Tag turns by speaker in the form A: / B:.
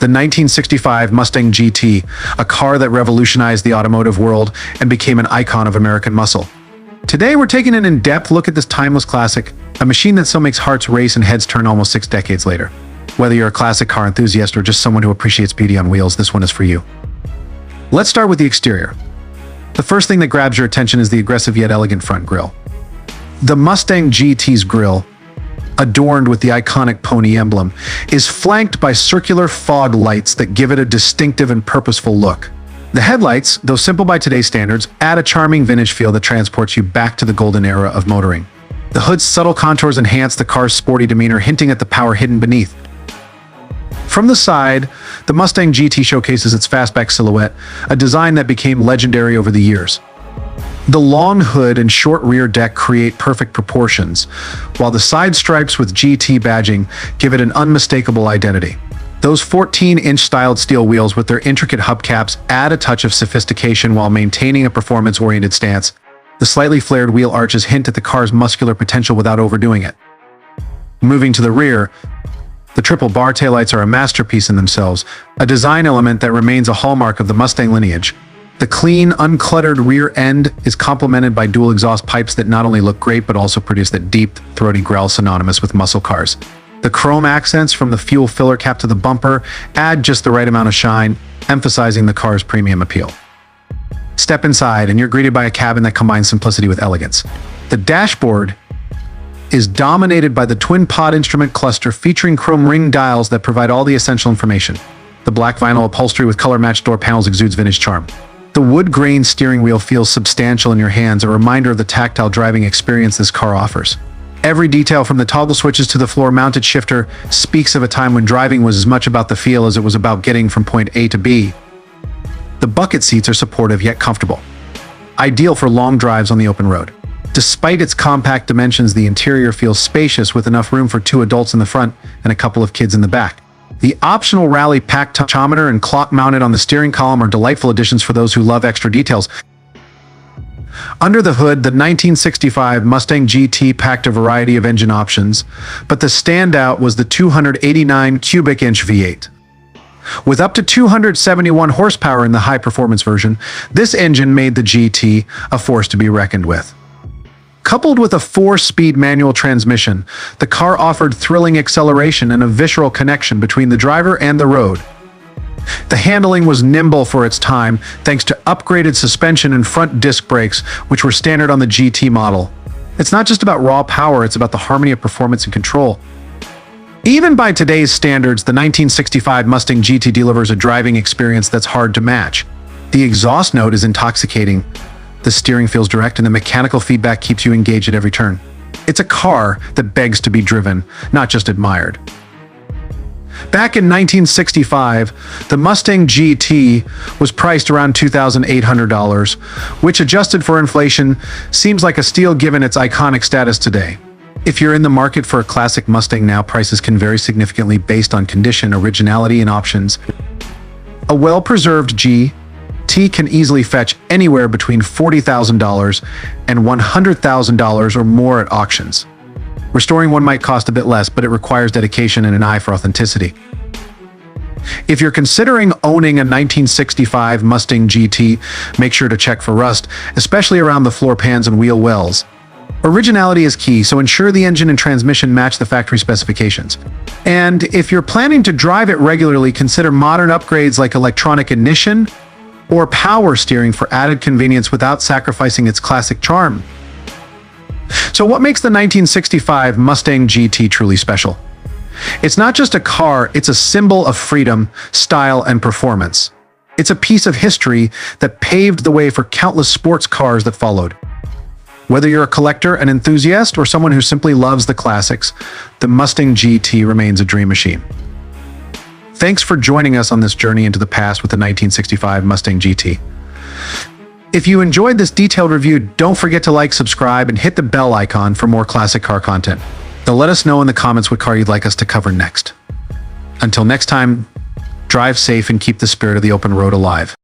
A: the 1965 Mustang GT, a car that revolutionized the automotive world and became an icon of American muscle. Today, we're taking an in-depth look at this timeless classic, a machine that still makes hearts race and heads turn almost 6 decades later. Whether you're a classic car enthusiast or just someone who appreciates beauty on wheels, this one is for you. Let's start with the exterior. The first thing that grabs your attention is the aggressive yet elegant front grille. The Mustang GT's grille, adorned with the iconic pony emblem, is flanked by circular fog lights that give it a distinctive and purposeful look. The headlights, though simple by today's standards, add a charming vintage feel that transports you back to the golden era of motoring. The hood's subtle contours enhance the car's sporty demeanor, hinting at the power hidden beneath. From the side, the Mustang GT showcases its fastback silhouette, a design that became legendary over the years. The long hood and short rear deck create perfect proportions, while the side stripes with GT badging give it an unmistakable identity. Those 14-inch styled steel wheels with their intricate hubcaps add a touch of sophistication while maintaining a performance-oriented stance. The slightly flared wheel arches hint at the car's muscular potential without overdoing it. Moving to the rear, the triple bar taillights are a masterpiece in themselves, a design element that remains a hallmark of the Mustang lineage. The clean, uncluttered rear end is complemented by dual exhaust pipes that not only look great but also produce that deep, throaty growl synonymous with muscle cars. The chrome accents from the fuel filler cap to the bumper add just the right amount of shine, emphasizing the car's premium appeal. Step inside and you're greeted by a cabin that combines simplicity with elegance. The dashboard is dominated by the twin-pod instrument cluster featuring chrome ring dials that provide all the essential information. The black vinyl upholstery with color-matched door panels exudes vintage charm. The wood-grain steering wheel feels substantial in your hands, a reminder of the tactile driving experience this car offers. Every detail from the toggle switches to the floor-mounted shifter speaks of a time when driving was as much about the feel as it was about getting from point A to B. The bucket seats are supportive yet comfortable, ideal for long drives on the open road. Despite its compact dimensions, the interior feels spacious with enough room for 2 adults in the front and a couple of kids in the back. The optional rally pack tachometer and clock mounted on the steering column are delightful additions for those who love extra details. Under the hood, the 1965 Mustang GT packed a variety of engine options, but the standout was the 289 cubic inch V8. With up to 271 horsepower in the high-performance version, this engine made the GT a force to be reckoned with. Coupled with a 4-speed manual transmission, the car offered thrilling acceleration and a visceral connection between the driver and the road. The handling was nimble for its time, thanks to upgraded suspension and front disc brakes, which were standard on the GT model. It's not just about raw power, it's about the harmony of performance and control. Even by today's standards, the 1965 Mustang GT delivers a driving experience that's hard to match. The exhaust note is intoxicating. The steering feels direct and the mechanical feedback keeps you engaged at every turn. It's a car that begs to be driven, not just admired. Back in 1965, the Mustang GT was priced around $2,800, which adjusted for inflation seems like a steal given its iconic status today. If you're in the market for a classic Mustang now, prices can vary significantly based on condition, originality, and options. A well-preserved GT can easily fetch anywhere between $40,000 and $100,000 or more at auctions. Restoring one might cost a bit less, but it requires dedication and an eye for authenticity. If you're considering owning a 1965 Mustang GT, make sure to check for rust, especially around the floor pans and wheel wells. Originality is key, so ensure the engine and transmission match the factory specifications. And if you're planning to drive it regularly, consider modern upgrades like electronic ignition or power steering for added convenience without sacrificing its classic charm. So what makes the 1965 Mustang GT truly special? It's not just a car, it's a symbol of freedom, style, and performance. It's a piece of history that paved the way for countless sports cars that followed. Whether you're a collector, an enthusiast, or someone who simply loves the classics, the Mustang GT remains a dream machine. Thanks for joining us on this journey into the past with the 1965 Mustang GT. If you enjoyed this detailed review, don't forget to like, subscribe, and hit the bell icon for more classic car content. Now let us know in the comments what car you'd like us to cover next. Until next time, drive safe and keep the spirit of the open road alive.